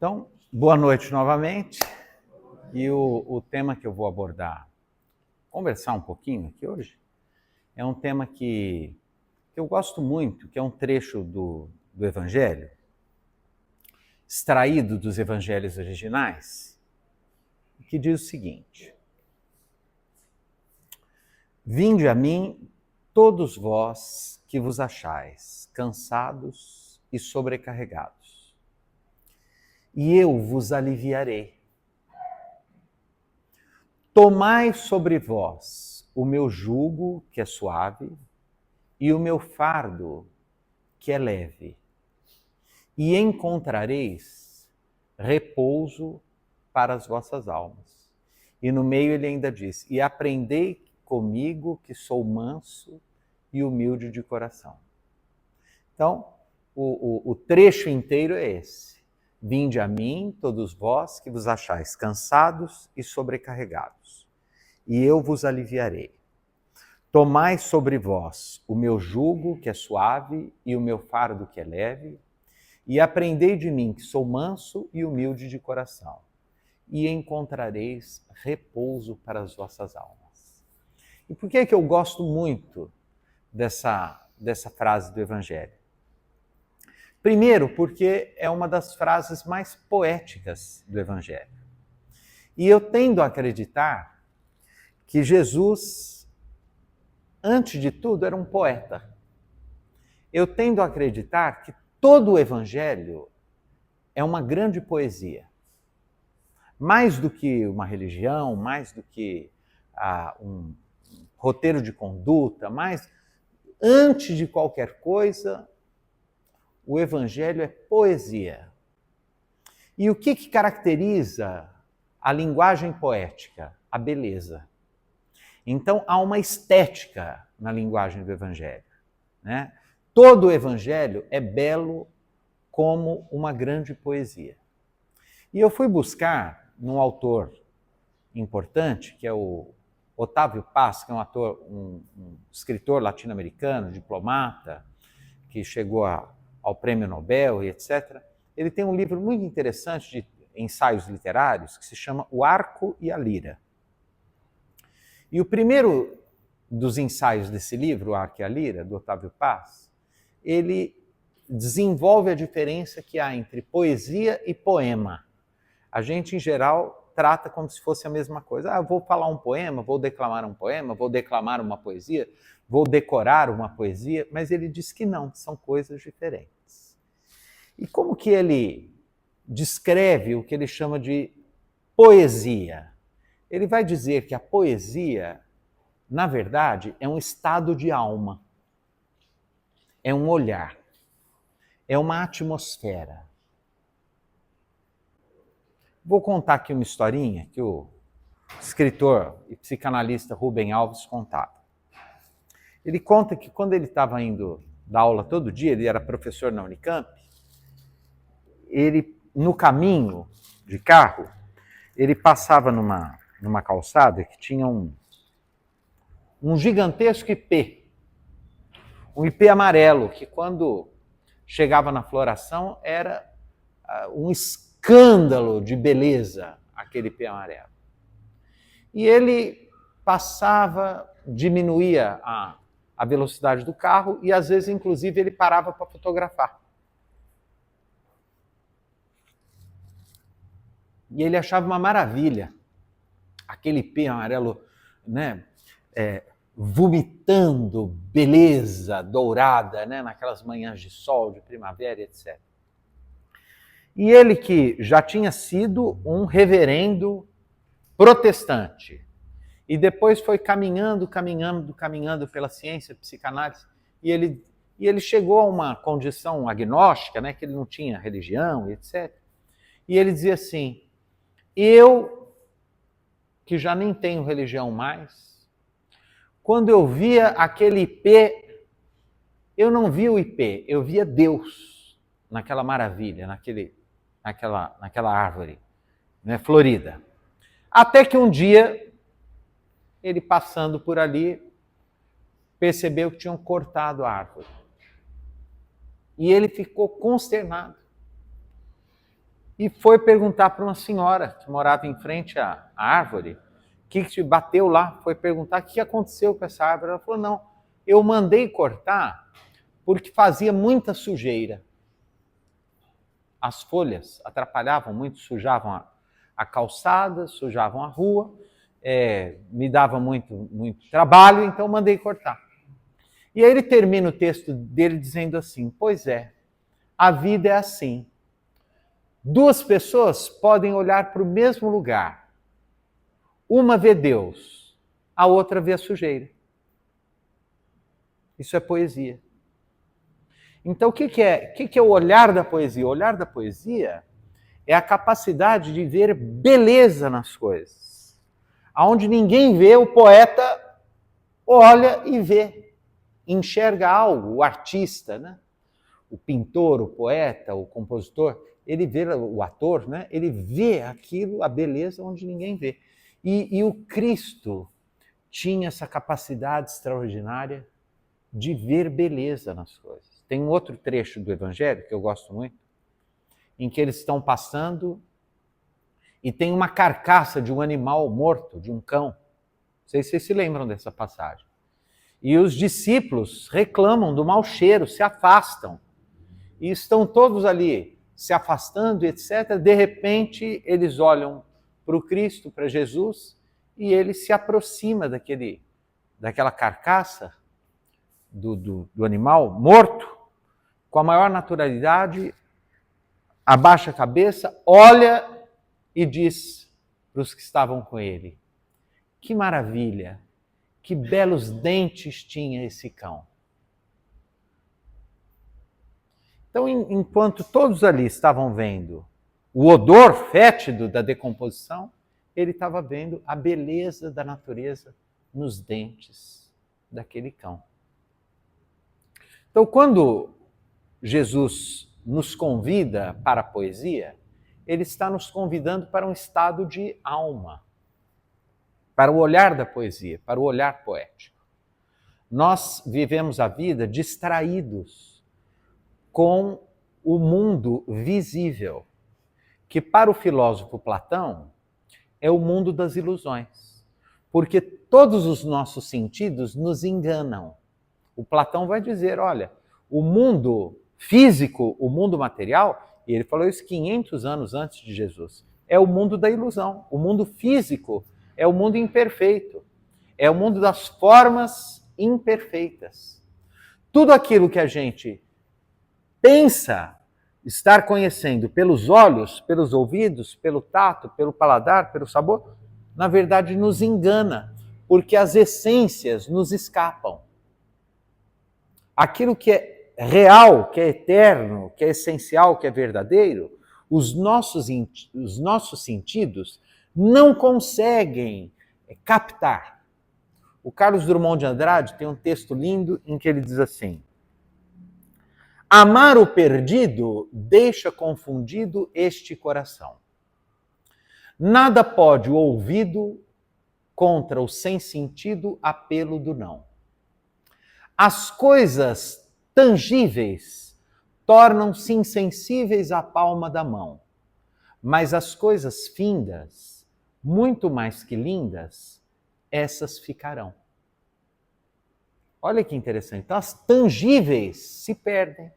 Então, boa noite novamente. E o tema que eu vou abordar, conversar um pouquinho aqui hoje, é um tema que eu gosto muito, que é um trecho do Evangelho, extraído dos Evangelhos originais, que diz o seguinte: Vinde a mim, todos vós que vos achais cansados e sobrecarregados, e eu vos aliviarei. Tomai sobre vós o meu jugo, que é suave, e o meu fardo, que é leve, e encontrareis repouso para as vossas almas. E no meio ele ainda diz: e aprendei comigo, que sou manso e humilde de coração. Então, o trecho inteiro é esse: Vinde a mim, todos vós que vos achais cansados e sobrecarregados, e eu vos aliviarei. Tomai sobre vós o meu jugo, que é suave, e o meu fardo, que é leve, e aprendei de mim, que sou manso e humilde de coração, e encontrareis repouso para as vossas almas. E por que é que eu gosto muito dessa frase do Evangelho? Primeiro, porque é uma das frases mais poéticas do Evangelho. E eu tendo a acreditar que Jesus, antes de tudo, era um poeta. Eu tendo a acreditar que todo o Evangelho é uma grande poesia. Mais do que uma religião, mais do que um roteiro de conduta, mais antes de qualquer coisa, o Evangelho é poesia. E o que caracteriza a linguagem poética? A beleza. Então, há uma estética na linguagem do Evangelho, né? Todo o Evangelho é belo como uma grande poesia. E eu fui buscar num autor importante, que é o Otávio Paz, que é um escritor latino-americano, diplomata, que chegou ao Prêmio Nobel e etc. Ele tem um livro muito interessante de ensaios literários que se chama O Arco e a Lira. E o primeiro dos ensaios desse livro, O Arco e a Lira, do Otávio Paz, ele desenvolve a diferença que há entre poesia e poema. A gente, em geral, trata como se fosse a mesma coisa. Vou falar um poema, vou declamar um poema, vou declamar uma poesia, vou decorar uma poesia, mas ele diz que não, são coisas diferentes. E como que ele descreve o que ele chama de poesia? Ele vai dizer que a poesia, na verdade, é um estado de alma, é um olhar, é uma atmosfera. Vou contar aqui uma historinha que o escritor e psicanalista Rubem Alves contava. Ele conta que quando ele estava indo dar aula todo dia, ele era professor na Unicamp, ele, no caminho de carro, ele passava numa calçada que tinha um gigantesco ipê, um ipê amarelo, que quando chegava na floração era um escândalo de beleza, aquele ipê amarelo. E ele passava, diminuía a velocidade do carro e às vezes, inclusive, ele parava para fotografar. E ele achava uma maravilha aquele ipê amarelo, né, vomitando beleza dourada, né, naquelas manhãs de sol, de primavera, etc. E ele, que já tinha sido um reverendo protestante, e depois foi caminhando pela ciência, psicanálise, e ele chegou a uma condição agnóstica, né, que ele não tinha religião, etc. E ele dizia assim: eu, que já nem tenho religião mais, quando eu via aquele ipê, eu não via o ipê, eu via Deus naquela maravilha, naquela árvore, né, florida. Até que um dia, ele passando por ali, percebeu que tinham cortado a árvore. E ele ficou consternado. e foi perguntar para uma senhora que morava em frente à árvore, que te bateu lá, foi perguntar o que aconteceu com essa árvore. Ela falou, não, eu mandei cortar porque fazia muita sujeira. As folhas atrapalhavam muito, sujavam a calçada, sujavam a rua, me dava muito trabalho, então mandei cortar. E aí ele termina o texto dele dizendo assim, pois é, a vida é assim. Duas pessoas podem olhar para o mesmo lugar. Uma vê Deus, a outra vê a sujeira. Isso é poesia. Então, o que é o olhar da poesia? O olhar da poesia é a capacidade de ver beleza nas coisas. Aonde ninguém vê, o poeta olha e vê. Enxerga algo, o artista, né? O pintor, o poeta, o compositor, ele vê, o ator, né? Ele vê aquilo, a beleza, onde ninguém vê. E o Cristo tinha essa capacidade extraordinária de ver beleza nas coisas. Tem um outro trecho do Evangelho que eu gosto muito, em que eles estão passando e tem uma carcaça de um animal morto, de um cão. Não sei se vocês se lembram dessa passagem. E os discípulos reclamam do mau cheiro, se afastam. E estão todos ali se afastando, etc. De repente, eles olham para o Cristo, para Jesus, e ele se aproxima daquela carcaça do animal morto, com a maior naturalidade, abaixa a cabeça, olha e diz para os que estavam com ele, que maravilha, que belos dentes tinha esse cão. Então, enquanto todos ali estavam vendo o odor fétido da decomposição, ele estava vendo a beleza da natureza nos dentes daquele cão. Então, quando Jesus nos convida para a poesia, ele está nos convidando para um estado de alma, para o olhar da poesia, para o olhar poético. Nós vivemos a vida distraídos com o mundo visível, que para o filósofo Platão é o mundo das ilusões, porque todos os nossos sentidos nos enganam. O Platão vai dizer, olha, o mundo físico, o mundo material, e ele falou isso 500 anos antes de Jesus, é o mundo da ilusão. O mundo físico é o mundo imperfeito, é o mundo das formas imperfeitas. Tudo aquilo que a gente pensa estar conhecendo pelos olhos, pelos ouvidos, pelo tato, pelo paladar, pelo sabor, na verdade nos engana, porque as essências nos escapam. Aquilo que é real, que é eterno, que é essencial, que é verdadeiro, os nossos sentidos não conseguem captar. O Carlos Drummond de Andrade tem um texto lindo em que ele diz assim: amar o perdido deixa confundido este coração. Nada pode o ouvido contra o sem sentido apelo do não. As coisas tangíveis tornam-se insensíveis à palma da mão, mas as coisas findas, muito mais que lindas, essas ficarão. Olha que interessante. Então, as tangíveis se perdem,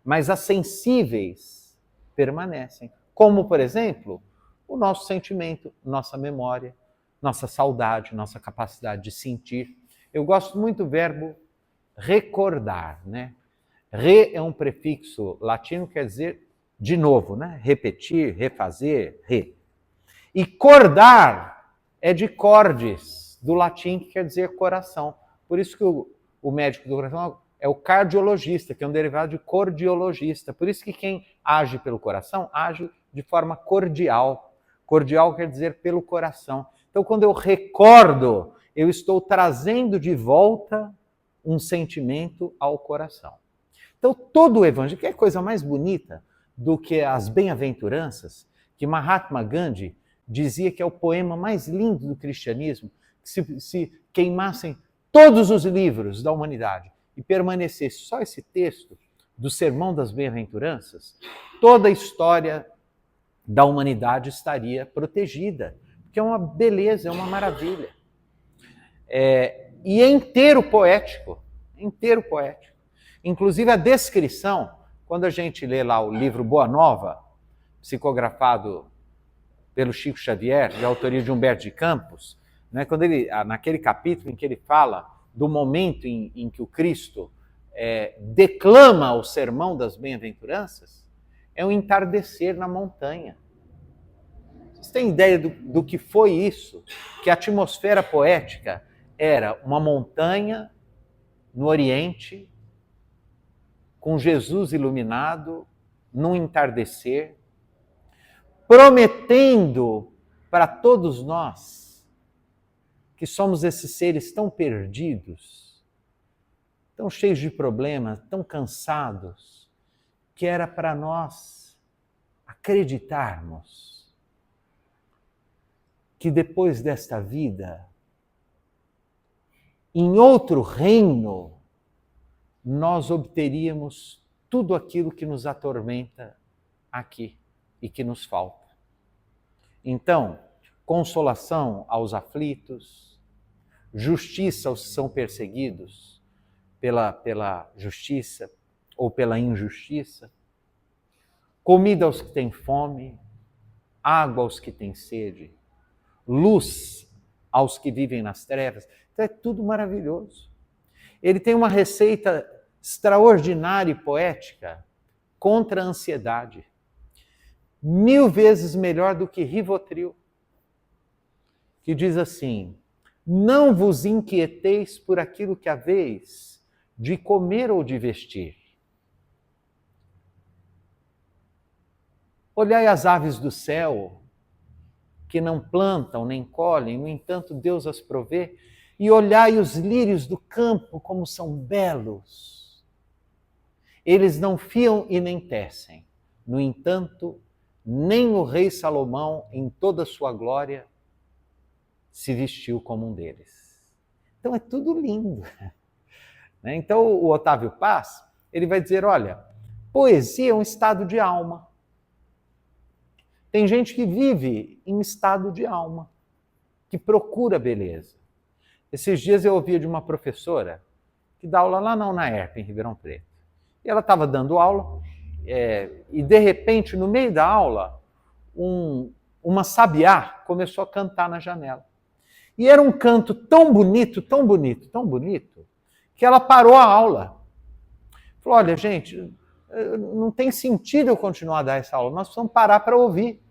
mas as sensíveis permanecem. Como, por exemplo, o nosso sentimento, nossa memória, nossa saudade, nossa capacidade de sentir. Eu gosto muito do verbo recordar, né? Re é um prefixo latino, quer dizer de novo, né? Repetir, refazer, re. E cordar é de cordis, do latim, que quer dizer coração. Por isso que o médico do coração é o cardiologista, que é um derivado de cordiologista. Por isso que quem age pelo coração, age de forma cordial. Cordial quer dizer pelo coração. Então, quando eu recordo, eu estou trazendo de volta um sentimento ao coração. Então, todo o evangelho, que é coisa mais bonita do que as bem-aventuranças, que Mahatma Gandhi dizia que é o poema mais lindo do cristianismo, que se queimassem todos os livros da humanidade e permanecesse só esse texto do Sermão das Bem-aventuranças, toda a história da humanidade estaria protegida, porque é uma beleza, é uma maravilha. E é inteiro poético, inteiro poético. Inclusive a descrição, quando a gente lê lá o livro Boa Nova, psicografado pelo Chico Xavier, de autoria de Humberto de Campos, né, quando ele, naquele capítulo em que ele fala do momento em que o Cristo declama o sermão das bem-aventuranças, é um entardecer na montanha. Vocês têm ideia do que foi isso? Que a atmosfera poética era uma montanha no Oriente, com Jesus iluminado, num entardecer, prometendo para todos nós que somos esses seres tão perdidos, tão cheios de problemas, tão cansados, que era para nós acreditarmos que depois desta vida, em outro reino, nós obteríamos tudo aquilo que nos atormenta aqui e que nos falta. Então, consolação aos aflitos, justiça aos que são perseguidos pela justiça ou pela injustiça, comida aos que têm fome, água aos que têm sede, luz aos que vivem nas trevas. Então é tudo maravilhoso. Ele tem uma receita extraordinária e poética contra a ansiedade. 1000 vezes melhor do que Rivotril, que diz assim: não vos inquieteis por aquilo que haveis de comer ou de vestir. Olhai as aves do céu, que não plantam nem colhem, no entanto Deus as provê, e olhai os lírios do campo, como são belos. Eles não fiam e nem tecem, no entanto, nem o rei Salomão, em toda a sua glória, se vestiu como um deles. Então é tudo lindo. Então o Otávio Paz, ele vai dizer, olha, poesia é um estado de alma. Tem gente que vive em estado de alma, que procura beleza. Esses dias eu ouvi de uma professora que dá aula lá na UNAERP, em Ribeirão Preto. E ela estava dando aula e, de repente, no meio da aula, uma sabiá começou a cantar na janela. E era um canto tão bonito, tão bonito, tão bonito, que ela parou a aula. Falou, olha, gente, não tem sentido eu continuar a dar essa aula, nós precisamos parar para ouvir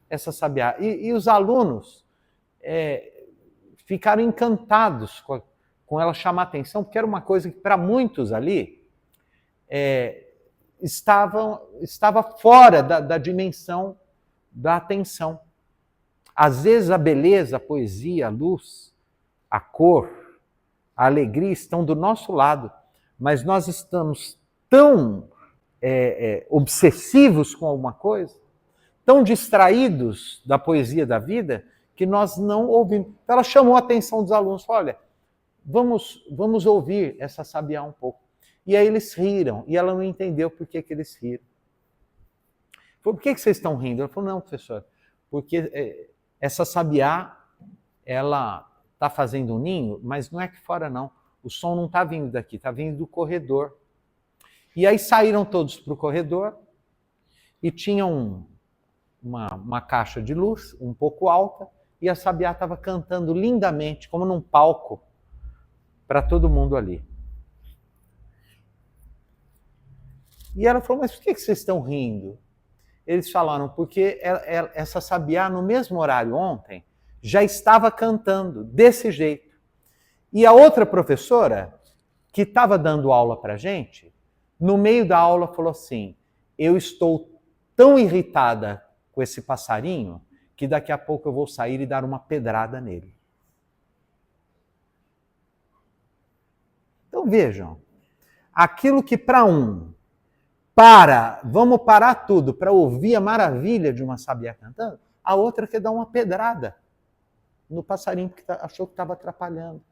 essa sabiá. E os alunos ficaram encantados com ela chamar atenção, porque era uma coisa que para muitos ali estava fora da dimensão da atenção. Às vezes a beleza, a poesia, a luz, a cor, a alegria estão do nosso lado, mas nós estamos tão obsessivos com alguma coisa, tão distraídos da poesia da vida, que nós não ouvimos. Então ela chamou a atenção dos alunos, falou, olha, vamos ouvir essa sabiá um pouco. E aí eles riram, e ela não entendeu por que eles riram. Falou, por que vocês estão rindo? Ela falou, não, professor, porque essa sabiá, ela está fazendo um ninho, mas não é aqui fora não. O som não está vindo daqui, está vindo do corredor. E aí saíram todos para o corredor e tinham uma caixa de luz um pouco alta e a sabiá estava cantando lindamente, como num palco, para todo mundo ali. E ela falou, mas por que vocês estão rindo? Eles falaram, porque essa sabiá, no mesmo horário ontem, já estava cantando desse jeito. E a outra professora, que estava dando aula para a gente, no meio da aula falou assim, eu estou tão irritada com esse passarinho, que daqui a pouco eu vou sair e dar uma pedrada nele. Então vejam, aquilo que para vamos parar tudo para ouvir a maravilha de uma sabiá cantando, a outra quer dar uma pedrada no passarinho que achou que estava atrapalhando.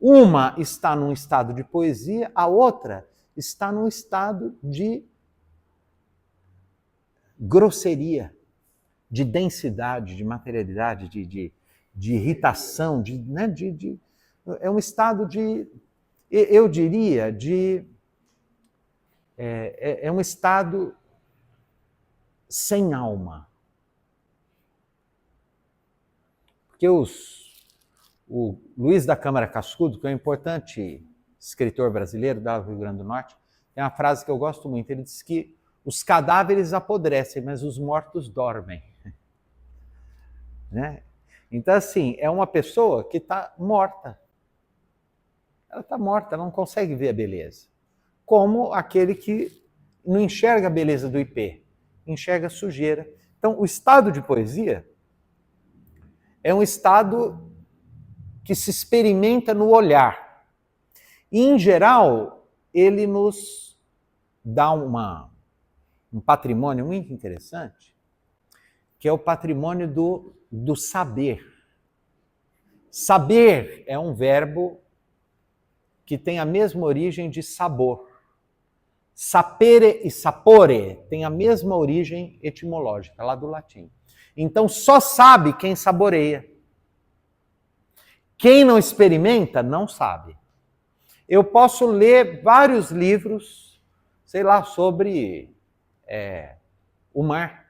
Uma está num estado de poesia, a outra está num estado de grosseria. de densidade, de materialidade, de irritação, é um estado de, eu diria, é um estado sem alma. Porque o Luiz da Câmara Cascudo, que é um importante escritor brasileiro do Rio Grande do Norte, tem uma frase que eu gosto muito. Ele diz que os cadáveres apodrecem, mas os mortos dormem. Né? Então, assim, é uma pessoa que está morta. Ela está morta, ela não consegue ver a beleza. Como aquele que não enxerga a beleza do ipê, enxerga a sujeira. Então, o estado de poesia é um estado que se experimenta no olhar. E, em geral, ele nos dá um patrimônio muito interessante, que é o patrimônio do saber. Saber é um verbo que tem a mesma origem de sabor. Sapere e sapore tem a mesma origem etimológica, lá do latim. Então, só sabe quem saboreia. Quem não experimenta, não sabe. Eu posso ler vários livros, sei lá, sobre o mar.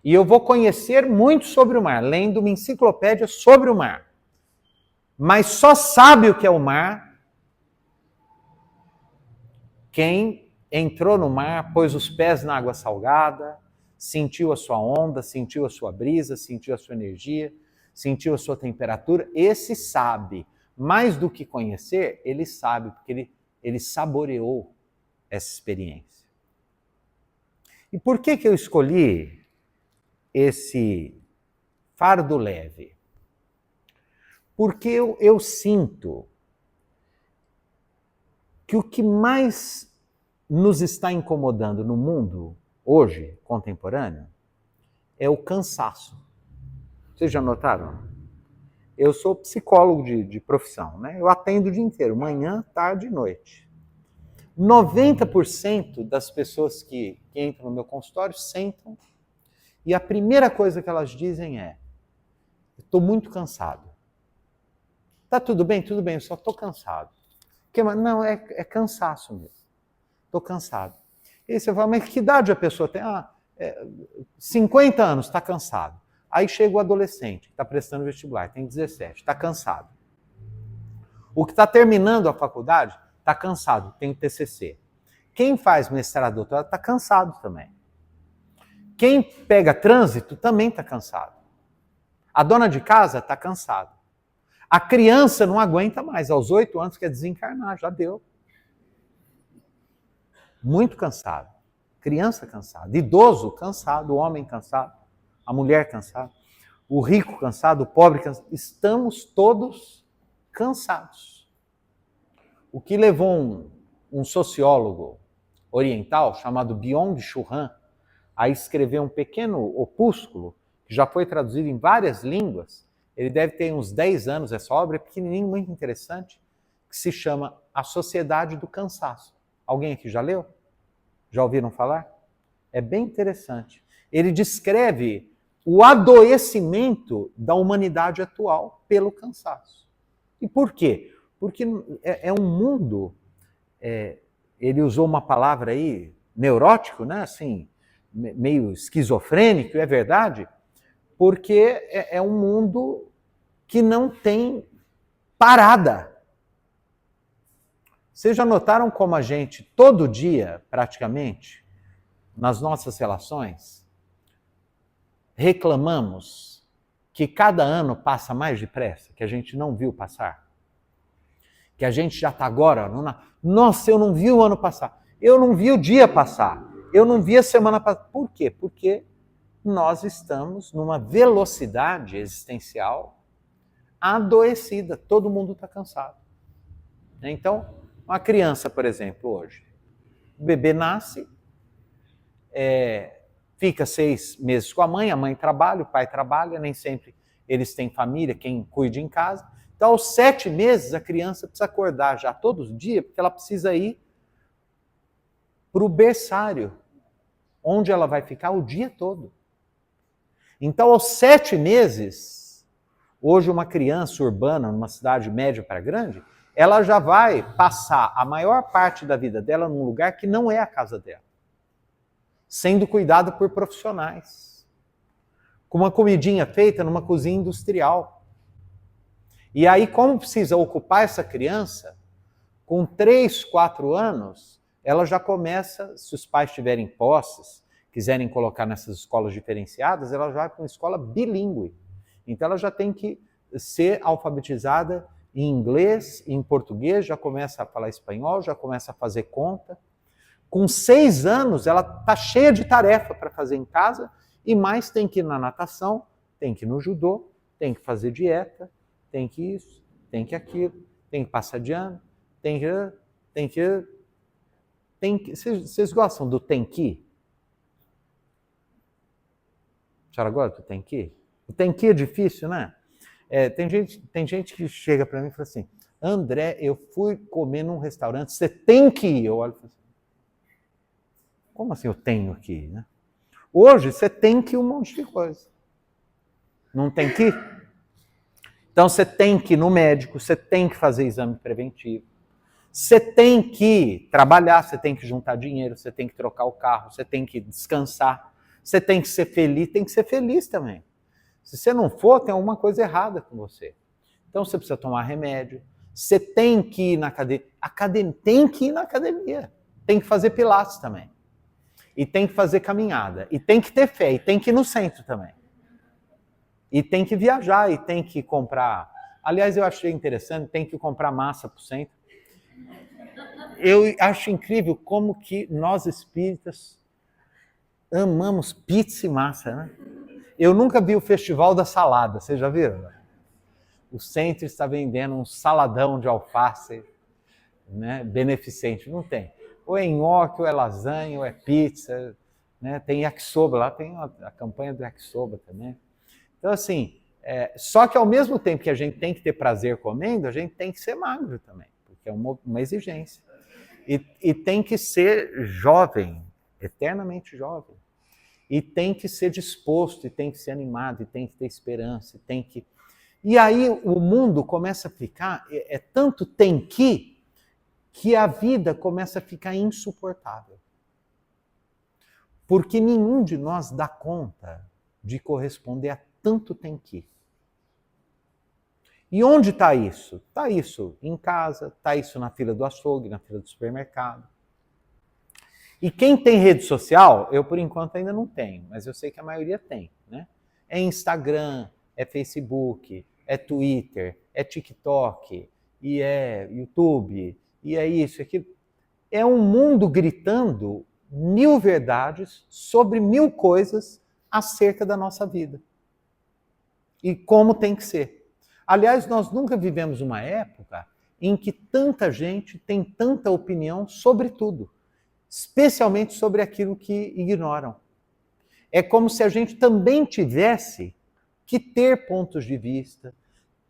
E eu vou conhecer muito sobre o mar, lendo uma enciclopédia sobre o mar. Mas só sabe o que é o mar quem entrou no mar, pôs os pés na água salgada, sentiu a sua onda, sentiu a sua brisa, sentiu a sua energia, sentiu a sua temperatura. Esse sabe. Mais do que conhecer, ele sabe, porque ele saboreou essa experiência. E por que eu escolhi esse fardo leve? Porque eu sinto que o que mais nos está incomodando no mundo hoje, contemporâneo, é o cansaço. Vocês já notaram? Eu sou psicólogo de profissão, né? Eu atendo o dia inteiro, manhã, tarde e noite. 90% das pessoas que entram no meu consultório sentam e a primeira coisa que elas dizem é: estou muito cansado. Tá tudo bem? Tudo bem, eu só estou cansado. Não, é cansaço mesmo. Estou cansado. E aí você fala, mas que idade a pessoa tem? 50 anos, está cansado. Aí chega o adolescente, que está prestando vestibular, tem 17, está cansado. O que está terminando a faculdade está cansado, tem o TCC. Quem faz mestrado, doutorado, está cansado também. Quem pega trânsito também está cansado. A dona de casa está cansada. A criança não aguenta mais, aos 8 anos quer desencarnar, já deu. Muito cansado. Criança cansada. Idoso cansado, o homem cansado, a mulher cansada, o rico cansado, o pobre cansado. Estamos todos cansados. O que levou um sociólogo oriental chamado Byung-Chul Han a escrever um pequeno opúsculo que já foi traduzido em várias línguas. Ele deve ter uns 10 anos, essa obra é pequenininha, muito interessante, que se chama A Sociedade do Cansaço. Alguém aqui já leu? Já ouviram falar? É bem interessante. Ele descreve o adoecimento da humanidade atual pelo cansaço. E por quê? Porque é um mundo, ele usou uma palavra aí, neurótico, né? Assim, meio esquizofrênico, é verdade, porque é um mundo que não tem parada. Vocês já notaram como a gente, todo dia, praticamente, nas nossas relações, reclamamos que cada ano passa mais depressa, que a gente não viu passar? Que a gente já está agora... Nossa, eu não vi o ano passar. Eu não vi o dia passar. Eu não vi a semana passar. Por quê? Porque nós estamos numa velocidade existencial adoecida. Todo mundo está cansado. Então, uma criança, por exemplo, hoje, o bebê nasce, fica 6 meses com a mãe trabalha, o pai trabalha, nem sempre eles têm família, quem cuida em casa. Então, aos 7 meses, a criança precisa acordar já todos os dias, porque ela precisa ir para o berçário. onde ela vai ficar o dia todo. Então, aos 7 meses, hoje uma criança urbana, numa cidade média para grande, ela já vai passar a maior parte da vida dela num lugar que não é a casa dela, sendo cuidada por profissionais, com uma comidinha feita numa cozinha industrial. E aí, como precisa ocupar essa criança, com 3, 4 anos, ela já começa, se os pais tiverem posses, quiserem colocar nessas escolas diferenciadas, ela já vai para uma escola bilíngue. Então ela já tem que ser alfabetizada em inglês, em português, já começa a falar espanhol, já começa a fazer conta. Com 6 anos, ela está cheia de tarefa para fazer em casa, e mais tem que ir na natação, tem que ir no judô, tem que fazer dieta, tem que isso, tem que aquilo, tem que passar de ano, tem que... Vocês gostam do tem que? A senhora gosta do tem que? O tem que é difícil, né? Tem gente que chega para mim e fala assim, André, eu fui comer num restaurante, você tem que ir. Eu olho e falo assim, como assim eu tenho que ir, né? Hoje você tem que ir um monte de coisa. Não tem que ir? Então você tem que ir no médico, você tem que fazer exame preventivo, você tem que trabalhar, você tem que juntar dinheiro, você tem que trocar o carro, você tem que descansar, você tem que ser feliz também. Se você não for, tem alguma coisa errada com você. Então você precisa tomar remédio, você tem que ir na academia, tem que ir na academia, tem que fazer pilates também, e tem que fazer caminhada, e tem que ter fé, e tem que ir no centro também. E tem que viajar, e tem que comprar... Aliás, eu achei interessante, tem que comprar massa para o centro. Eu acho incrível como que nós espíritas amamos pizza e massa, né? Eu nunca vi o Festival da Salada, vocês já viram? O centro está vendendo um saladão de alface, né, beneficente. Não tem. Ou é nhoque, ou é lasanha, ou é pizza, né? Tem yakisoba, lá tem a campanha do yakisoba também. Então, assim, só que ao mesmo tempo que a gente tem que ter prazer comendo, a gente tem que ser magro também, porque é uma exigência. E tem que ser jovem, eternamente jovem. E tem que ser disposto, e tem que ser animado, e tem que ter esperança, e tem que... E aí o mundo começa a ficar, tanto tem que a vida começa a ficar insuportável. Porque nenhum de nós dá conta de corresponder a tanto tem que. E onde está isso? Está isso em casa, está isso na fila do açougue, na fila do supermercado. E quem tem rede social, eu por enquanto ainda não tenho, mas eu sei que a maioria tem, né? É Instagram, é Facebook, é Twitter, é TikTok, e é YouTube, e é isso, aquilo. É um mundo gritando 1000 verdades sobre 1000 coisas acerca da nossa vida. E como tem que ser. Aliás, nós nunca vivemos uma época em que tanta gente tem tanta opinião sobre tudo, especialmente sobre aquilo que ignoram. É como se a gente também tivesse que ter pontos de vista,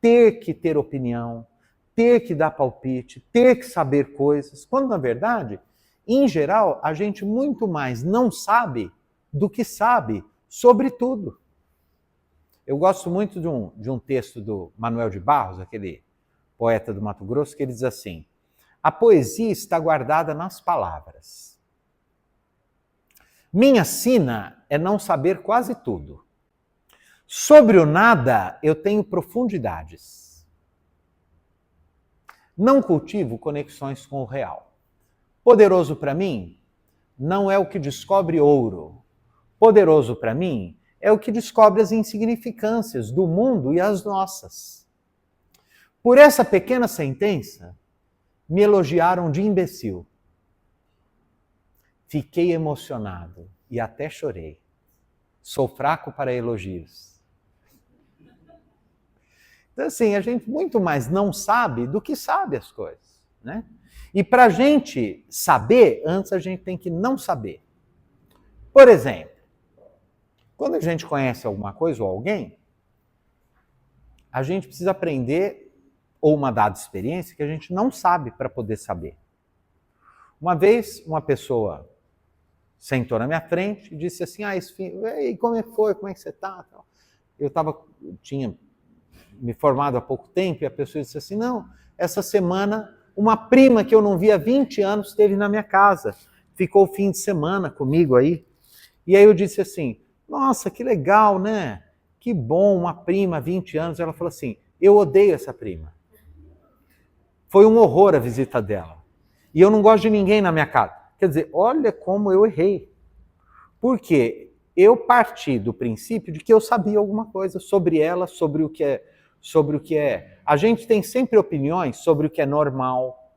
ter que ter opinião, ter que dar palpite, ter que saber coisas, quando na verdade, em geral, a gente muito mais não sabe do que sabe sobre tudo. Eu gosto muito de um texto do Manuel de Barros, aquele poeta do Mato Grosso, que ele diz assim, a poesia está guardada nas palavras. Minha sina é não saber quase tudo. Sobre o nada, eu tenho profundidades. Não cultivo conexões com o real. Poderoso para mim não é o que descobre ouro. Poderoso para mim é o que descobre as insignificâncias do mundo e as nossas. Por essa pequena sentença, me elogiaram de imbecil. Fiquei emocionado e até chorei. Sou fraco para elogios. Então, assim, a gente muito mais não sabe do que sabe as coisas, né? E para a gente saber, antes a gente tem que não saber. Por exemplo, quando a gente conhece alguma coisa ou alguém, a gente precisa aprender, ou uma dada experiência, que a gente não sabe para poder saber. Uma vez, uma pessoa sentou na minha frente e disse assim, e como é que foi, como é que você está? Eu tinha me formado há pouco tempo e a pessoa disse assim, não, essa semana uma prima que eu não via há 20 anos esteve na minha casa, ficou o fim de semana comigo aí. E aí eu disse assim, nossa, que legal, né? Que bom, uma prima, 20 anos. Ela falou assim, eu odeio essa prima. Foi um horror a visita dela. E eu não gosto de ninguém na minha casa. Quer dizer, olha como eu errei. Por quê? Eu parti do princípio de que eu sabia alguma coisa sobre ela, sobre o que é. A gente tem sempre opiniões sobre o que é normal.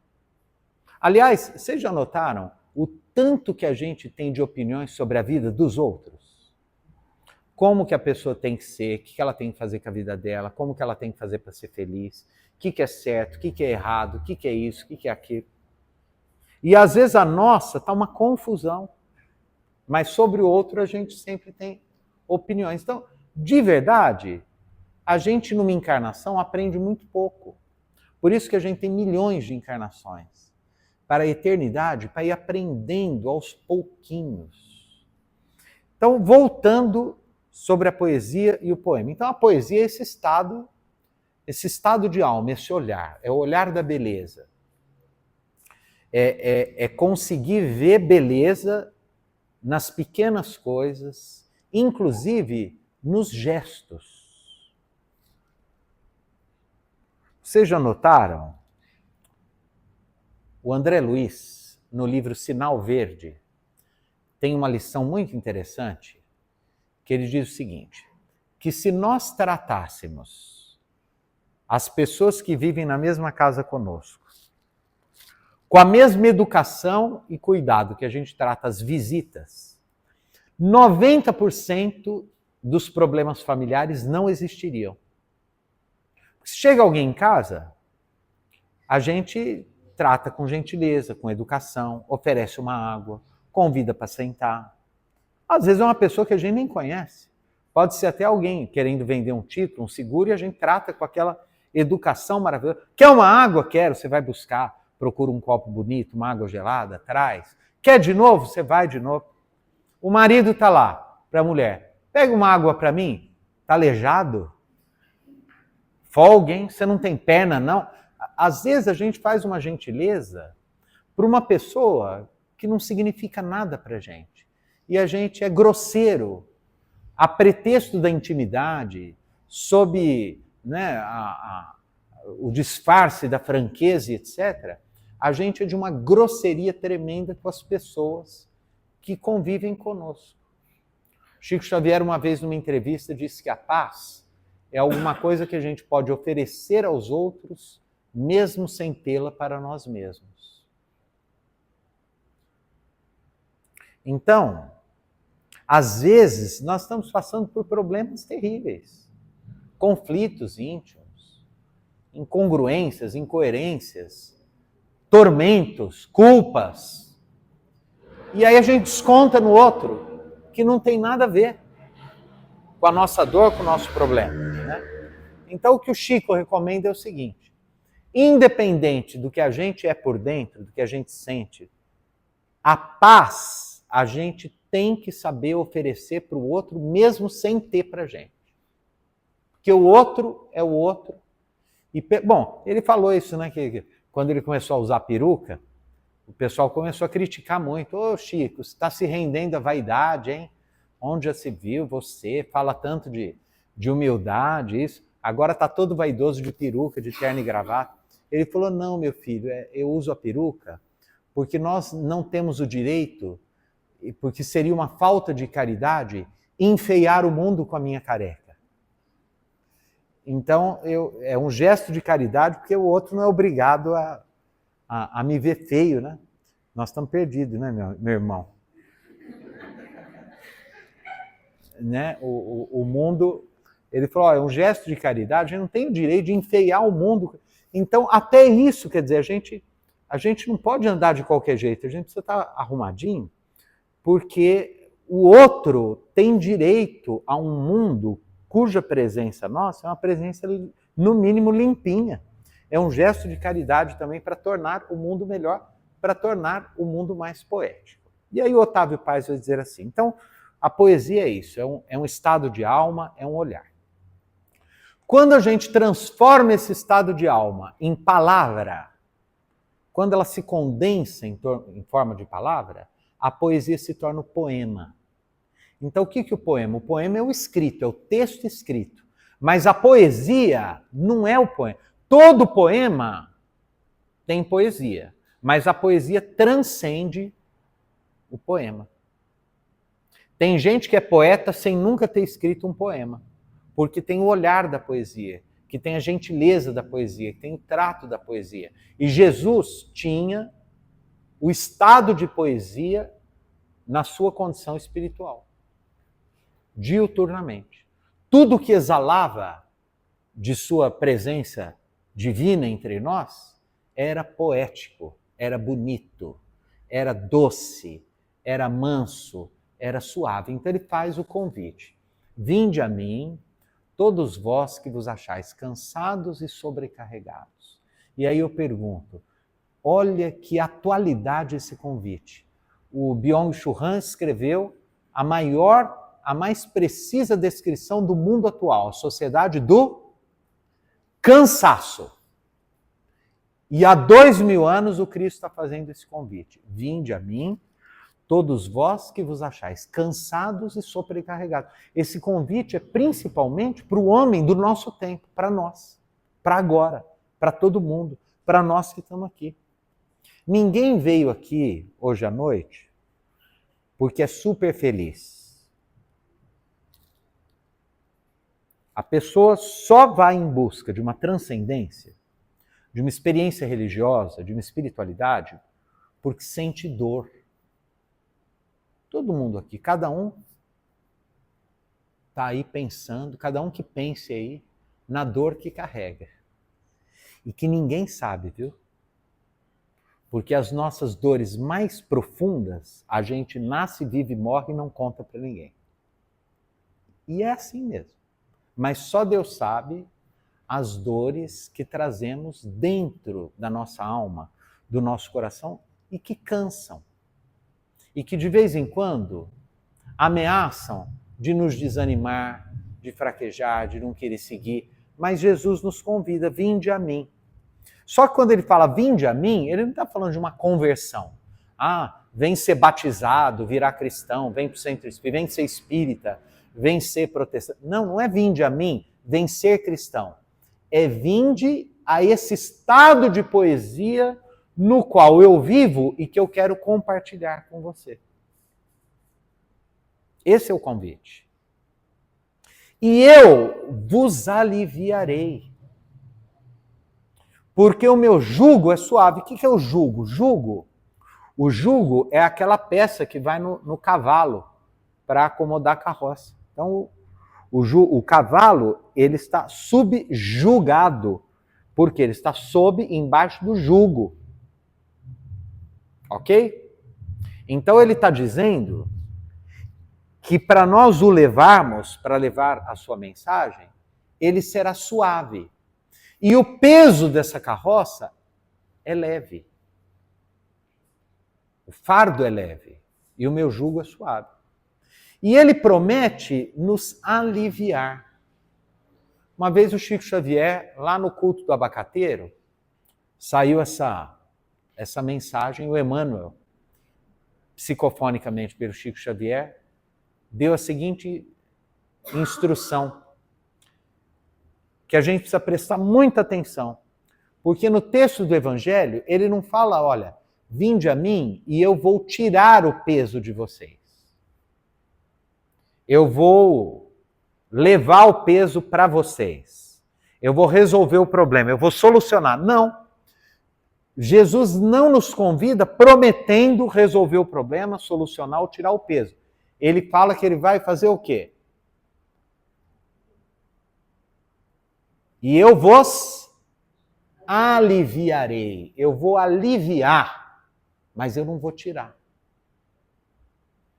Aliás, vocês já notaram o tanto que a gente tem de opiniões sobre a vida dos outros? Como que a pessoa tem que ser, o que ela tem que fazer com a vida dela, como que ela tem que fazer para ser feliz, o que é certo, o que é errado, o que é isso, o que é aquilo. E às vezes a nossa está uma confusão. Mas sobre o outro a gente sempre tem opiniões. Então, de verdade, a gente numa encarnação aprende muito pouco. Por isso que a gente tem milhões de encarnações. Para a eternidade, para ir aprendendo aos pouquinhos. Então, voltando sobre a poesia e o poema. Então, a poesia é esse estado de alma, esse olhar. É o olhar da beleza. É conseguir ver beleza nas pequenas coisas, inclusive nos gestos. Vocês já notaram? O André Luiz, no livro Sinal Verde, tem uma lição muito interessante, que ele diz o seguinte, que se nós tratássemos as pessoas que vivem na mesma casa conosco, com a mesma educação e cuidado que a gente trata as visitas, 90% dos problemas familiares não existiriam. Se chega alguém em casa, a gente trata com gentileza, com educação, oferece uma água, convida para sentar. Às vezes é uma pessoa que a gente nem conhece. Pode ser até alguém querendo vender um título, um seguro, e a gente trata com aquela educação maravilhosa. Quer uma água? Quero, você vai buscar. Procura um copo bonito, uma água gelada, traz. Quer de novo? Você vai de novo. O marido está lá para a mulher. Pega uma água para mim. Está aleijado? Folga, hein? Você não tem perna, não? Às vezes a gente faz uma gentileza para uma pessoa que não significa nada para a gente. E a gente é grosseiro, a pretexto da intimidade, sob o disfarce da franqueza, etc., a gente é de uma grosseria tremenda com as pessoas que convivem conosco. Chico Xavier, uma vez numa entrevista, disse que a paz é alguma coisa que a gente pode oferecer aos outros, mesmo sem tê-la para nós mesmos. Então, às vezes, nós estamos passando por problemas terríveis, conflitos íntimos, incongruências, incoerências, tormentos, culpas. E aí a gente desconta no outro, que não tem nada a ver com a nossa dor, com o nosso problema. Né? Então o que o Chico recomenda é o seguinte, independente do que a gente é por dentro, do que a gente sente, a paz a gente tem que saber oferecer para o outro, mesmo sem ter para a gente. Porque o outro é o outro. E, bom, ele falou isso, né, que quando ele começou a usar peruca, o pessoal começou a criticar muito. Ô, Chico, você está se rendendo à vaidade, hein? Onde já se viu você? Fala tanto de humildade, isso. Agora está todo vaidoso de peruca, de terno e gravata. Ele falou, não, meu filho, eu uso a peruca porque nós não temos o direito, porque seria uma falta de caridade, enfeiar o mundo com a minha careca. Então, é um gesto de caridade, porque o outro não é obrigado a me ver feio, né? Nós estamos perdidos, né, meu irmão? Né? O mundo, ele falou, é um gesto de caridade, a gente não tem o direito de enfeiar o mundo. Então, até isso, quer dizer, a gente não pode andar de qualquer jeito, a gente precisa estar arrumadinho, porque o outro tem direito a um mundo cuja presença nossa é uma presença, no mínimo, limpinha. É um gesto de caridade também para tornar o mundo melhor, para tornar o mundo mais poético. E aí o Otávio Paz vai dizer assim, então a poesia é isso, é um estado de alma, é um olhar. Quando a gente transforma esse estado de alma em palavra, quando ela se condensa em forma de palavra, a poesia se torna o poema. Então o que é o poema? O poema é o escrito, é o texto escrito. Mas a poesia não é o poema. Todo poema tem poesia, mas a poesia transcende o poema. Tem gente que é poeta sem nunca ter escrito um poema, porque tem o olhar da poesia, que tem a gentileza da poesia, que tem o trato da poesia. E Jesus tinha o estado de poesia na sua condição espiritual, diuturnamente. Tudo que exalava de sua presença divina entre nós era poético, era bonito, era doce, era manso, era suave. Então ele faz o convite. Vinde a mim, todos vós que vos achais cansados e sobrecarregados. E aí eu pergunto, olha que atualidade esse convite. O Byung-Chul Han escreveu a mais precisa descrição do mundo atual, a sociedade do cansaço. E há 2000 anos o Cristo está fazendo esse convite. Vinde a mim, todos vós que vos achais cansados e sobrecarregados. Esse convite é principalmente para o homem do nosso tempo, para nós, para agora, para todo mundo, para nós que estamos aqui. Ninguém veio aqui hoje à noite porque é super feliz. A pessoa só vai em busca de uma transcendência, de uma experiência religiosa, de uma espiritualidade, porque sente dor. Todo mundo aqui, cada um está aí pensando, cada um que pense aí na dor que carrega. E que ninguém sabe, viu? Porque as nossas dores mais profundas, a gente nasce, vive, morre e não conta para ninguém. E é assim mesmo. Mas só Deus sabe as dores que trazemos dentro da nossa alma, do nosso coração e que cansam. E que de vez em quando ameaçam de nos desanimar, de fraquejar, de não querer seguir. Mas Jesus nos convida, vinde a mim. Só que quando ele fala vinde a mim, ele não está falando de uma conversão. Ah, vem ser batizado, virar cristão, vem para o centro espírita, vem ser espírita, vem ser protestante. Não, não é vinde a mim, vem ser cristão. É vinde a esse estado de poesia no qual eu vivo e que eu quero compartilhar com você. Esse é o convite. E eu vos aliviarei. Porque o meu jugo é suave. O que é o jugo? O jugo é aquela peça que vai no cavalo para acomodar a carroça. Então, o cavalo, ele está subjugado, porque ele está embaixo do jugo. Ok? Então, ele está dizendo que para nós o levarmos, para levar a sua mensagem, ele será suave. E o peso dessa carroça é leve. O fardo é leve. E o meu jugo é suave. E ele promete nos aliviar. Uma vez o Chico Xavier, lá no culto do abacateiro, saiu essa mensagem, o Emmanuel, psicofonicamente pelo Chico Xavier, deu a seguinte instrução, que a gente precisa prestar muita atenção, porque no texto do Evangelho, ele não fala, olha, vinde a mim e eu vou tirar o peso de vocês. Eu vou levar o peso para vocês. Eu vou resolver o problema, eu vou solucionar. Não. Jesus não nos convida prometendo resolver o problema, solucionar ou tirar o peso. Ele fala que ele vai fazer o quê? E eu vos aliviarei. Eu vou aliviar, mas eu não vou tirar.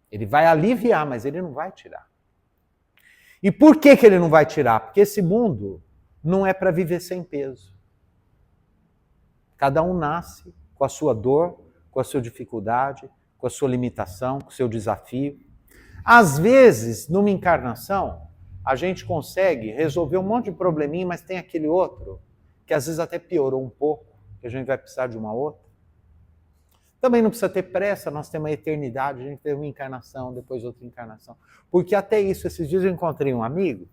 Ele vai aliviar, mas ele não vai tirar. E por que ele não vai tirar? Porque esse mundo não é para viver sem peso. Cada um nasce com a sua dor, com a sua dificuldade, com a sua limitação, com o seu desafio. Às vezes, numa encarnação, a gente consegue resolver um monte de probleminha, mas tem aquele outro, que às vezes até piorou um pouco, que a gente vai precisar de uma outra. Também não precisa ter pressa, nós temos uma eternidade, a gente tem uma encarnação, depois outra encarnação. Porque até isso, esses dias eu encontrei um amigo,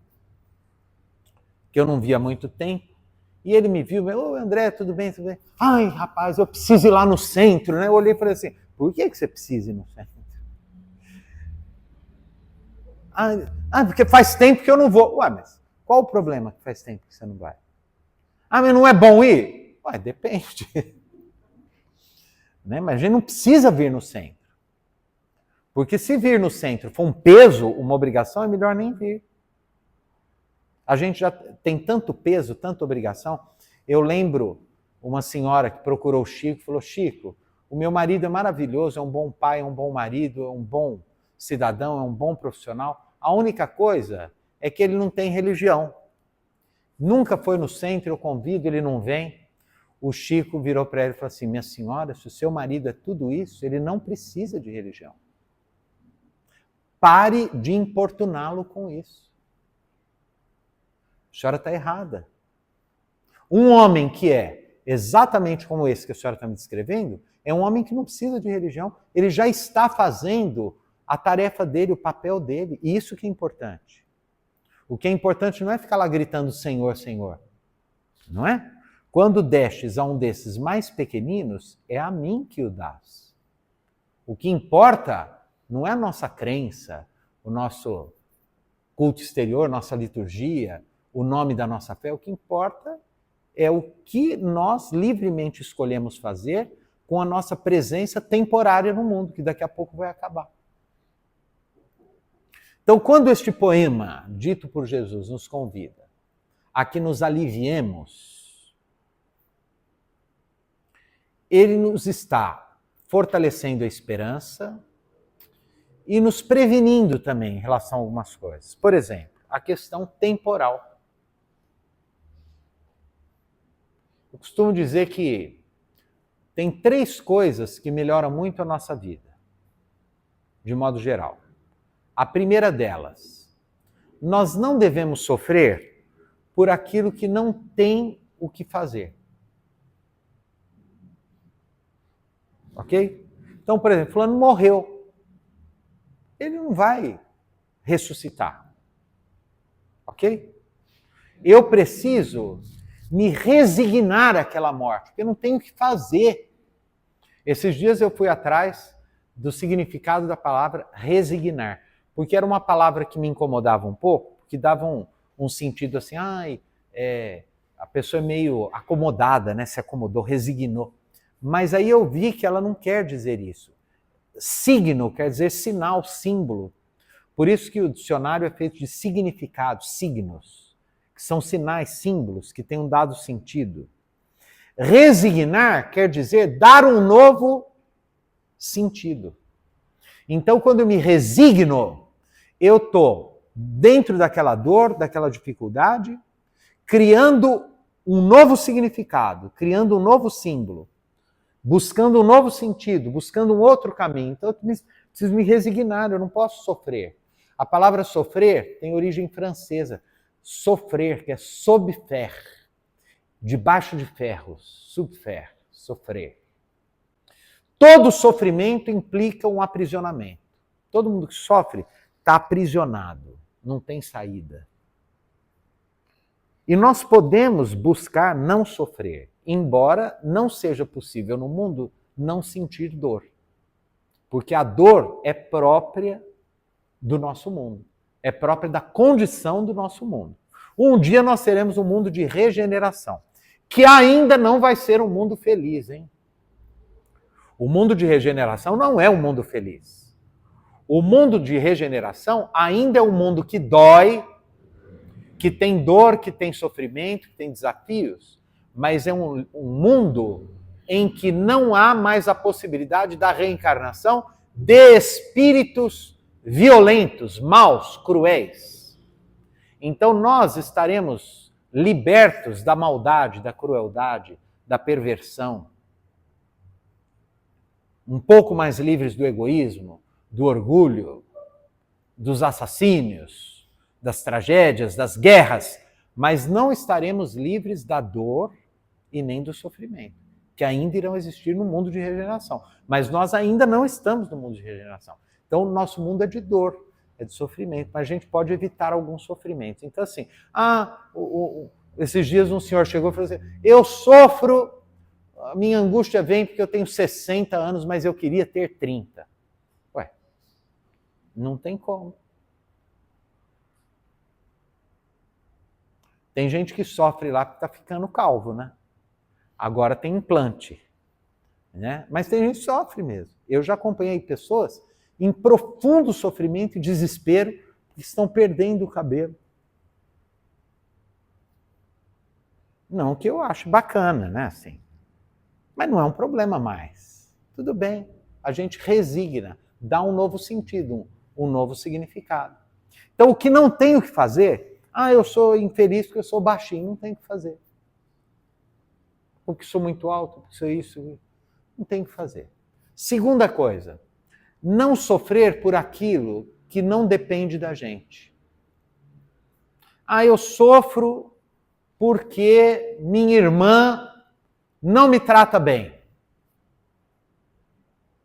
que eu não via há muito tempo, e ele me viu, ô André, tudo bem, tudo bem? Ai, rapaz, eu preciso ir lá no centro, né? Eu olhei e falei assim, por que você precisa ir no centro? Porque faz tempo que eu não vou. Ué, mas qual o problema que faz tempo que você não vai? Mas não é bom ir? Ué, depende. Né? Mas a gente não precisa vir no centro. Porque se vir no centro for um peso, uma obrigação, é melhor nem vir. A gente já tem tanto peso, tanta obrigação. Eu lembro uma senhora que procurou o Chico e falou, Chico, o meu marido é maravilhoso, é um bom pai, é um bom marido, é um bom cidadão, é um bom profissional. A única coisa é que ele não tem religião. Nunca foi no centro, eu convido, ele não vem. O Chico virou para ela e falou assim, minha senhora, se o seu marido é tudo isso, ele não precisa de religião. Pare de importuná-lo com isso. A senhora está errada. Um homem que é exatamente como esse que a senhora está me descrevendo, é um homem que não precisa de religião. Ele já está fazendo a tarefa dele, o papel dele. E isso que é importante. O que é importante não é ficar lá gritando Senhor, Senhor. Não é? Quando destes a um desses mais pequeninos, é a mim que o dás. O que importa não é a nossa crença, o nosso culto exterior, nossa liturgia, o nome da nossa fé. O que importa é o que nós livremente escolhemos fazer com a nossa presença temporária no mundo, que daqui a pouco vai acabar. Então, quando este poema, dito por Jesus, nos convida a que nos aliviemos, ele nos está fortalecendo a esperança e nos prevenindo também em relação a algumas coisas. Por exemplo, a questão temporal. Eu costumo dizer que tem 3 coisas que melhoram muito a nossa vida, de modo geral. A primeira delas, nós não devemos sofrer por aquilo que não tem o que fazer. Ok? Então, por exemplo, fulano morreu. Ele não vai ressuscitar. Ok? Eu preciso me resignar àquela morte, porque eu não tenho o que fazer. Esses dias eu fui atrás do significado da palavra resignar, porque era uma palavra que me incomodava um pouco, que dava um sentido assim, a pessoa é meio acomodada, né? Se acomodou, resignou. Mas aí eu vi que ela não quer dizer isso. Signo quer dizer sinal, símbolo. Por isso que o dicionário é feito de significados, signos, que são sinais, símbolos, que têm um dado sentido. Resignar quer dizer dar um novo sentido. Então, quando eu me resigno, eu estou dentro daquela dor, daquela dificuldade, criando um novo significado, criando um novo símbolo, buscando um novo sentido, buscando um outro caminho. Então, eu preciso me resignar, eu não posso sofrer. A palavra sofrer tem origem francesa. Sofrer, que é sob fer, debaixo de ferros, subfer, sofrer. Todo sofrimento implica um aprisionamento. Todo mundo que sofre está aprisionado, não tem saída. E nós podemos buscar não sofrer, embora não seja possível no mundo não sentir dor. Porque a dor é própria do nosso mundo, é própria da condição do nosso mundo. Um dia nós teremos um mundo de regeneração, que ainda não vai ser um mundo feliz, hein? O mundo de regeneração não é um mundo feliz. O mundo de regeneração ainda é um mundo que dói, que tem dor, que tem sofrimento, que tem desafios, mas é um mundo em que não há mais a possibilidade da reencarnação de espíritos violentos, maus, cruéis. Então nós estaremos libertos da maldade, da crueldade, da perversão. um pouco mais livres do egoísmo, do orgulho, dos assassínios, das tragédias, das guerras, mas não estaremos livres da dor e nem do sofrimento, que ainda irão existir no mundo de regeneração. Mas nós ainda não estamos no mundo de regeneração. Então, o nosso mundo é de dor, é de sofrimento, mas a gente pode evitar alguns sofrimentos. Então, assim, esses dias um senhor chegou e falou assim, eu sofro, a minha angústia vem porque eu tenho 60 anos, mas eu queria ter 30. Ué, não tem como. Tem gente que sofre lá porque está ficando calvo, né? Agora tem implante, né? Mas tem gente que sofre mesmo. Eu já acompanhei pessoas em profundo sofrimento e desespero que estão perdendo o cabelo. Não que eu acho bacana, né? Assim. Mas não é um problema mais. Tudo bem, a gente resigna, dá um novo sentido, um novo significado. Então, o que não tenho que fazer, eu sou infeliz porque eu sou baixinho, não tenho que fazer. Porque sou muito alto, porque sou isso, não tenho que fazer. Segunda coisa, não sofrer por aquilo que não depende da gente. Eu sofro porque minha irmã não me trata bem.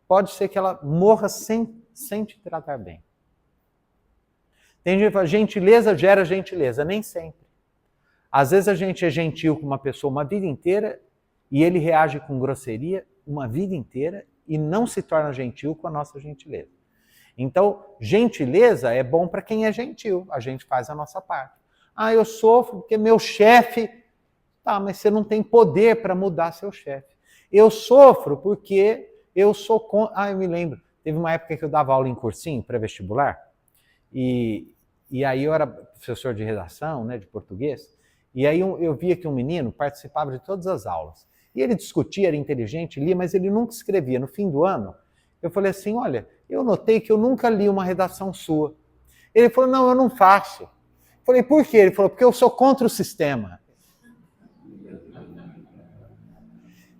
Pode ser que ela morra sem te tratar bem. Tem gente que fala, gentileza gera gentileza. Nem sempre. Às vezes a gente é gentil com uma pessoa uma vida inteira e ele reage com grosseria uma vida inteira e não se torna gentil com a nossa gentileza. Então, gentileza é bom para quem é gentil. A gente faz a nossa parte. Eu sofro porque meu chefe... Tá, mas você não tem poder para mudar seu chefe. Eu sofro porque eu sou... eu me lembro, teve uma época que eu dava aula em cursinho pré-vestibular e aí eu era professor de redação, né, de português, e aí eu via que um menino participava de todas as aulas. E ele discutia, era inteligente, lia, mas ele nunca escrevia. No fim do ano, eu falei assim, olha, eu notei que eu nunca li uma redação sua. Ele falou, não, eu não faço. Eu falei, por quê? Ele falou, porque eu sou contra o sistema.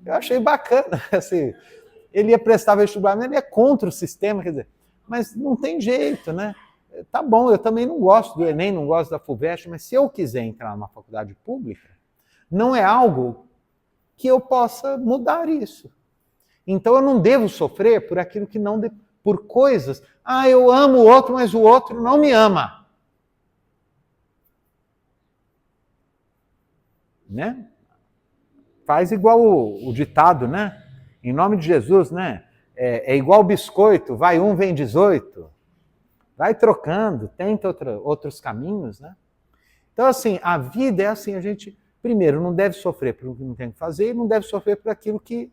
Eu achei bacana, assim, ele ia prestar vestibular, mas ele é contra o sistema, quer dizer, mas não tem jeito, né? Tá bom, eu também não gosto do Enem, não gosto da FUVEST, mas se eu quiser entrar numa faculdade pública, não é algo que eu possa mudar isso. Então eu não devo sofrer por aquilo que não... por coisas, eu amo o outro, mas o outro não me ama. Né? Faz igual o ditado, né? Em nome de Jesus, né? É igual biscoito, vai um, vem 18. Vai trocando, tenta outros caminhos, né? Então, assim, a vida é assim, a gente, primeiro, não deve sofrer por o que não tem que fazer e não deve sofrer por aquilo que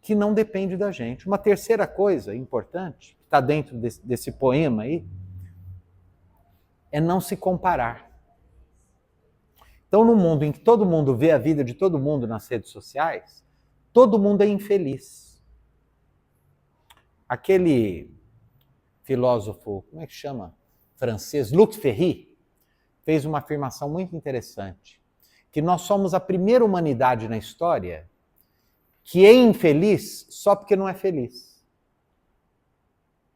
não depende da gente. Uma terceira coisa importante, que está dentro desse poema aí, é não se comparar. Então, no mundo em que todo mundo vê a vida de todo mundo nas redes sociais, todo mundo é infeliz. Aquele filósofo, como é que chama? Francês, Luc Ferry, fez uma afirmação muito interessante, que nós somos a primeira humanidade na história que é infeliz só porque não é feliz.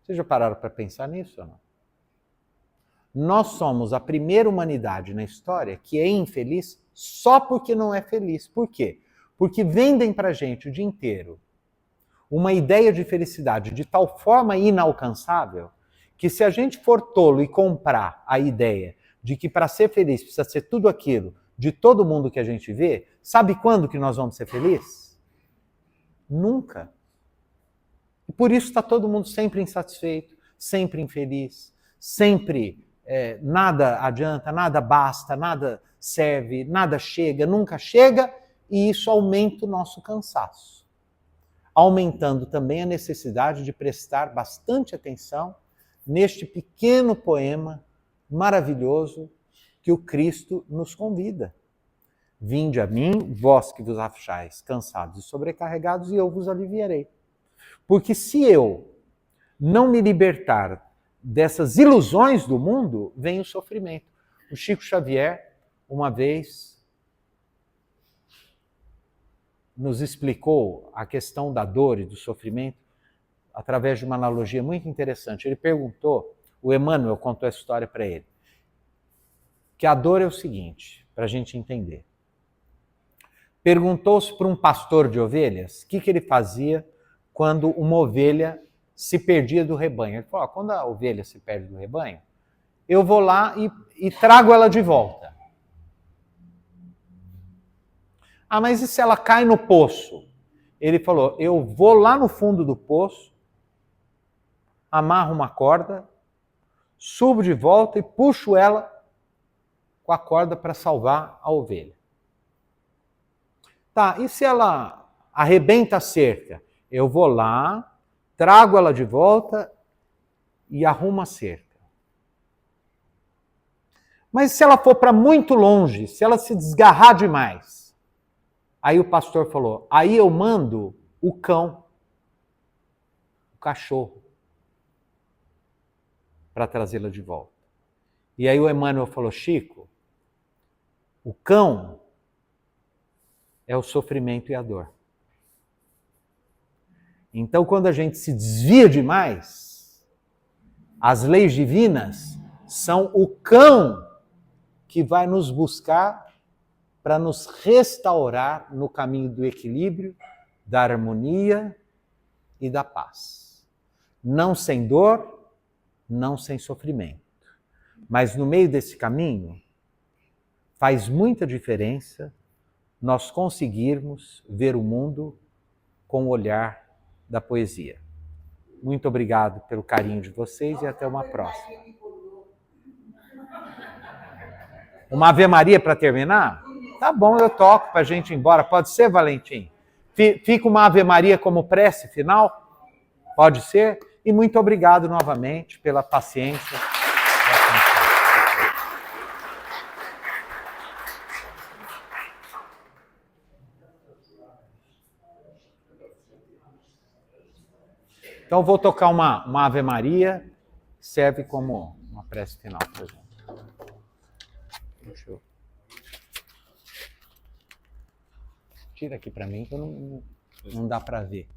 Vocês já pararam para pensar nisso ou não? Nós somos a primeira humanidade na história que é infeliz só porque não é feliz. Por quê? Porque vendem pra gente o dia inteiro uma ideia de felicidade de tal forma inalcançável que se a gente for tolo e comprar a ideia de que para ser feliz precisa ser tudo aquilo de todo mundo que a gente vê, sabe quando que nós vamos ser felizes? Nunca. E por isso está todo mundo sempre insatisfeito, sempre infeliz, sempre... nada adianta, nada basta, nada serve, nada chega, nunca chega, e isso aumenta o nosso cansaço. Aumentando também a necessidade de prestar bastante atenção neste pequeno poema maravilhoso que o Cristo nos convida. Vinde a mim, vós que vos achais cansados e sobrecarregados, e eu vos aliviarei. Porque se eu não me libertar dessas ilusões do mundo, vem o sofrimento. O Chico Xavier, uma vez, nos explicou a questão da dor e do sofrimento através de uma analogia muito interessante. Ele perguntou, o Emmanuel contou essa história para ele, que a dor é o seguinte, para a gente entender. Perguntou-se para um pastor de ovelhas o que ele fazia quando uma ovelha se perdia do rebanho. Ele falou, quando a ovelha se perde do rebanho, eu vou lá e trago ela de volta. Ah, mas e se ela cai no poço? Ele falou, eu vou lá no fundo do poço, amarro uma corda, subo de volta e puxo ela com a corda para salvar a ovelha. Tá, e se ela arrebenta a cerca? Eu vou lá, trago ela de volta e arrumo a cerca. Mas se ela for para muito longe, se ela se desgarrar demais, aí o pastor falou, aí eu mando o cão, o cachorro, para trazê-la de volta. E aí o Emmanuel falou, Chico, o cão é o sofrimento e a dor. Então, quando a gente se desvia demais, as leis divinas são o cão que vai nos buscar para nos restaurar no caminho do equilíbrio, da harmonia e da paz. Não sem dor, não sem sofrimento. Mas no meio desse caminho, faz muita diferença nós conseguirmos ver o mundo com o olhar da poesia. Muito obrigado pelo carinho de vocês e até uma próxima. Uma Ave Maria para terminar? Tá bom, eu toco para a gente ir embora. Pode ser, Valentim? Fica uma Ave Maria como prece final? Pode ser? E muito obrigado novamente pela paciência. Então, vou tocar uma Ave Maria, serve como uma prece final para a gente. Deixa eu... Tira aqui para mim, que não dá para ver.